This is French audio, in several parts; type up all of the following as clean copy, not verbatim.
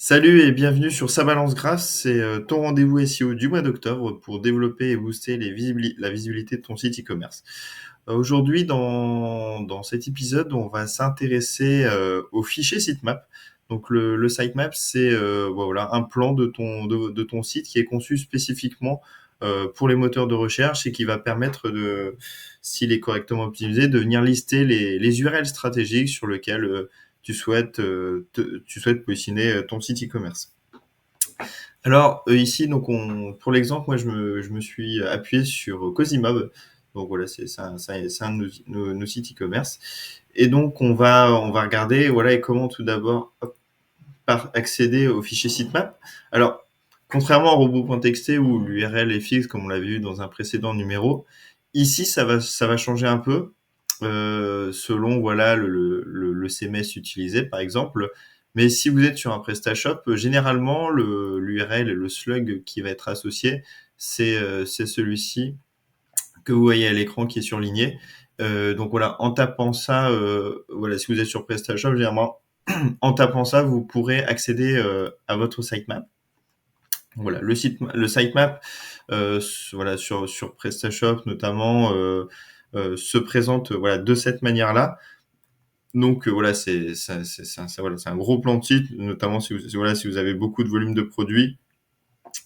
Salut et bienvenue sur Sa Balance Graph, c'est ton rendez-vous SEO du mois d'octobre pour développer et booster la visibilité de ton site e-commerce. Aujourd'hui, dans cet épisode, on va s'intéresser au fichier sitemap. Donc le sitemap, c'est voilà, un plan de ton site qui est conçu spécifiquement pour les moteurs de recherche et qui va permettre de, s'il est correctement optimisé, de venir lister les URL stratégiques sur lesquelles tu souhaites positionner ton site e-commerce. Alors ici, donc pour l'exemple, moi je me suis appuyé sur Cosimob. Donc voilà, c'est un de nos sites e-commerce. Et donc on va regarder, voilà, et comment tout d'abord par accéder au fichier sitemap. Alors, contrairement à robot.txt où l'URL est fixe, comme on l'avait vu dans un précédent numéro, ici ça va changer un peu selon voilà le CMS utilisé par exemple. Mais si vous êtes sur un PrestaShop, généralement l'URL et le slug qui va être associé, c'est celui-ci que vous voyez à l'écran qui est surligné. Donc voilà, en tapant ça, voilà, si vous êtes sur PrestaShop, généralement, en tapant ça, vous pourrez accéder à votre sitemap. Voilà, le sitemap, voilà, sur PrestaShop notamment, se présente voilà, de cette manière-là. Donc voilà, voilà, c'est un gros plan de site, notamment voilà, si vous avez beaucoup de volume de produits.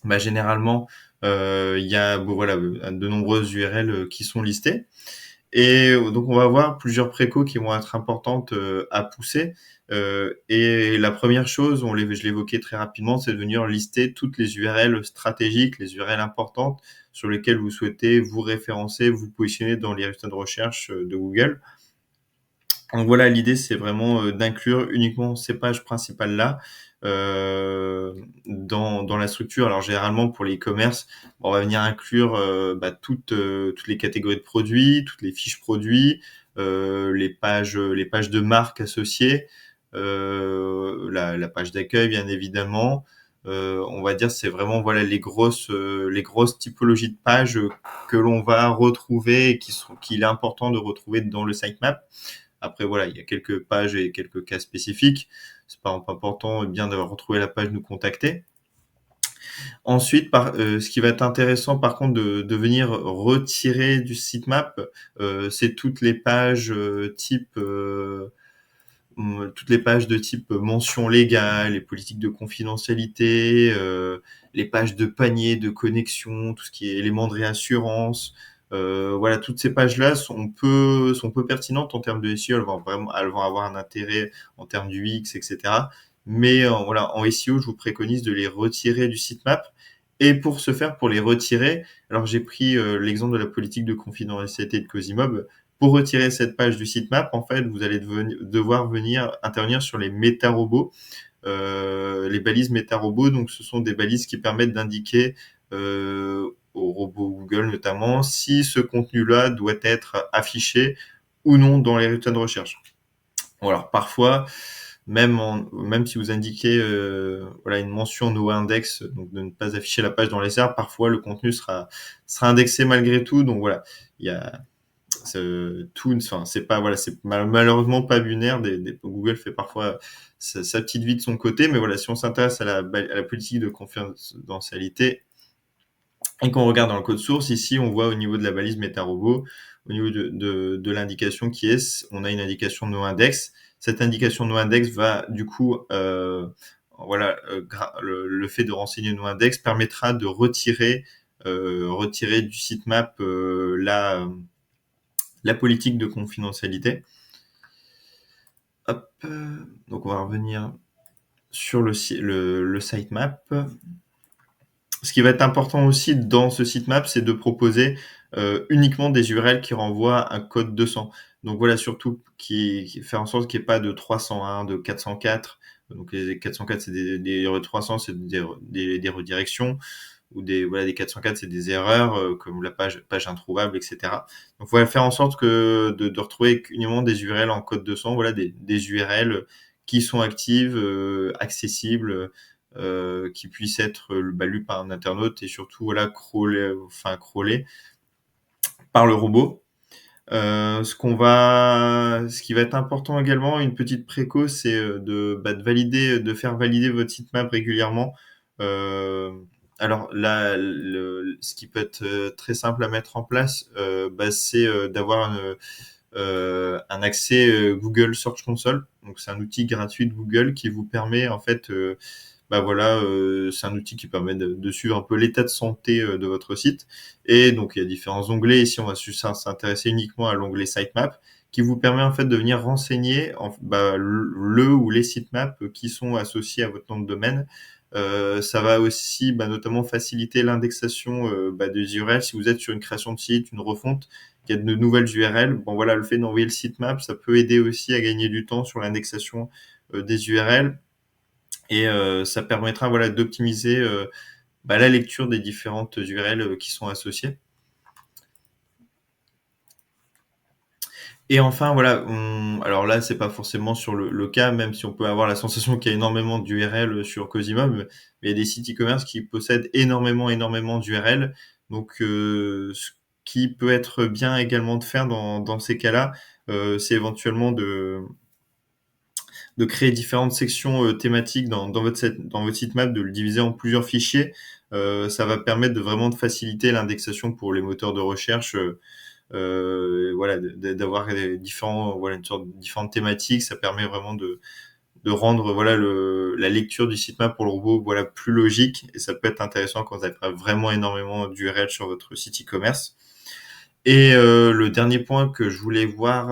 Bah, généralement, il y a voilà, de nombreuses URL qui sont listées. Et donc on va avoir plusieurs précaux qui vont être importantes à pousser. Et la première chose, je l'évoquais très rapidement, c'est de venir lister toutes les URL stratégiques, les URL importantes sur lesquelles vous souhaitez vous référencer, vous positionner dans les résultats de recherche de Google. Donc voilà, l'idée, c'est vraiment d'inclure uniquement ces pages principales-là dans la structure. Alors généralement, pour les e-commerce, on va venir inclure toutes les catégories de produits, toutes les fiches produits, les pages de marque associées, la page d'accueil, bien évidemment. On va dire c'est vraiment voilà les grosses typologies de pages que l'on va retrouver et qu'il est important de retrouver dans le sitemap. Après, voilà, il y a quelques pages et quelques cas spécifiques. C'est pas important bien de retrouver la page, nous contacter. Ensuite, ce qui va être intéressant, par contre, de venir retirer du sitemap, c'est toutes les pages toutes les pages de type mention légale, les politiques de confidentialité, les pages de panier, de connexion, tout ce qui est éléments de réassurance. Voilà, toutes ces pages-là sont peu pertinentes en termes de SEO. Elles vont avoir un intérêt en termes du UX, etc. Mais voilà, en SEO, je vous préconise de les retirer du sitemap. Et pour ce faire, pour les retirer, alors j'ai pris l'exemple de la politique de confidentialité de Cosimob. Pour retirer cette page du sitemap, en fait, vous allez devoir venir intervenir sur les méta-robots. Les balises méta-robots, donc ce sont des balises qui permettent d'indiquer aux robots Google notamment si ce contenu-là doit être affiché ou non dans les résultats de recherche. Bon, alors parfois, même si vous indiquez voilà, une mention no index, donc de ne pas afficher la page dans les SERP, parfois le contenu sera indexé malgré tout. Donc voilà, il y a tout, enfin c'est pas voilà, c'est malheureusement pas binaire. Google fait parfois sa petite vie de son côté, mais voilà, si on s'intéresse à la politique de confidentialité et qu'on regarde dans le code source, ici on voit au niveau de la balise MetaRobot, au niveau de l'indication qui est, on a une indication no index. Cette indication no index va du coup voilà, le fait de renseigner no index permettra de retirer du sitemap la politique de confidentialité. Hop, donc on va revenir sur le sitemap. Ce qui va être important aussi dans ce sitemap, c'est de proposer uniquement des URL qui renvoient à un code 200. Donc voilà, surtout qui faire en sorte qu'il n'y ait pas de 301, de 404. Donc les 404, c'est des 300, c'est des redirections, ou des 404, c'est des erreurs comme la page introuvable, etc. Donc voilà, faire en sorte de retrouver uniquement des URL en code 200, voilà, des URL qui sont actives, accessibles, qui puissent être lues par un internaute et surtout voilà crawlées par le robot. Ce qui va être important également, une petite préco, c'est, de faire valider votre sitemap régulièrement. Hem, alors là, ce qui peut être, très simple à mettre en place, c'est, d'avoir un accès, Google Search Console. Donc c'est un outil gratuit de Google qui vous permet en fait, c'est un outil qui permet de suivre un peu l'état de santé, de votre site. Et donc il y a différents onglets. Ici, on va s'intéresser uniquement à l'onglet Sitemap, qui vous permet en fait de venir renseigner le ou les sitemaps qui sont associés à votre nom de domaine. Ça va aussi, notamment faciliter l'indexation, des URL. Si vous êtes sur une création de site, une refonte, qu'il y a de nouvelles URL, bon voilà, le fait d'envoyer le sitemap, ça peut aider aussi à gagner du temps sur l'indexation, des URL. Et ça permettra, voilà, d'optimiser, la lecture des différentes URL, qui sont associées. Et enfin, voilà, alors là, c'est pas forcément sur le cas, même si on peut avoir la sensation qu'il y a énormément d'URL sur Cosimob, mais il y a des sites e-commerce qui possèdent énormément d'URL. Donc, ce qui peut être bien également de faire dans ces cas-là, c'est éventuellement de créer différentes sections, thématiques dans votre sitemap, de le diviser en plusieurs fichiers. Ça va permettre de vraiment de faciliter l'indexation pour les moteurs de recherche, voilà, d'avoir différents, voilà, une sorte de différentes thématiques. Ça permet vraiment de rendre, voilà, la lecture du sitemap pour le robot, voilà, plus logique. Et ça peut être intéressant quand vous avez vraiment énormément d'URL sur votre site e-commerce. Et le dernier point que je voulais voir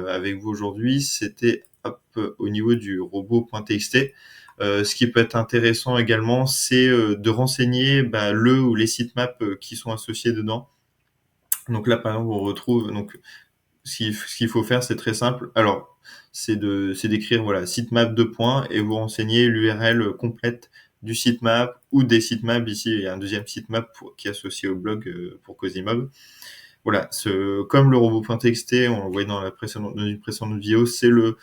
avec vous aujourd'hui, c'était au niveau du robot.txt. Ce qui peut être intéressant également, c'est de renseigner le ou les sitemaps qui sont associés dedans. Donc là, par exemple, on retrouve donc ce qu'il faut faire, c'est très simple. Alors, c'est d'écrire, voilà, sitemap 2 points, et vous renseignez l'URL complète du sitemap ou des sitemaps. Ici, il y a un deuxième sitemap qui est associé au blog pour Cosimob. Voilà, comme le robot.txt, on le voyait dans une précédente vidéo, c'est le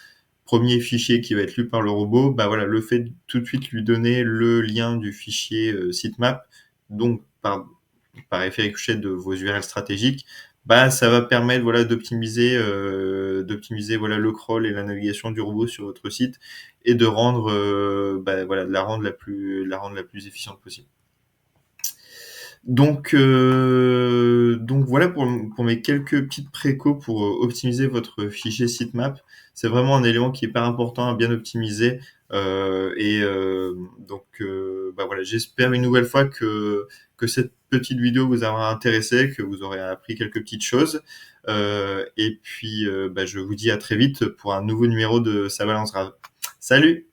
premier fichier qui va être lu par le robot. Voilà, le fait de tout de suite lui donner le lien du fichier sitemap, donc par effet ricochet de vos URL stratégiques, ça va permettre, voilà, d'optimiser, voilà, le crawl et la navigation du robot sur votre site, et de rendre, voilà, de la rendre la plus efficiente possible. Donc voilà pour mes quelques petites précos pour optimiser votre fichier sitemap. C'est vraiment un élément qui est hyper important à bien optimiser. Voilà, j'espère une nouvelle fois que cette petite vidéo vous aura intéressé, que vous aurez appris quelques petites choses. Et puis, je vous dis à très vite pour un nouveau numéro de Ça balance grave. Salut!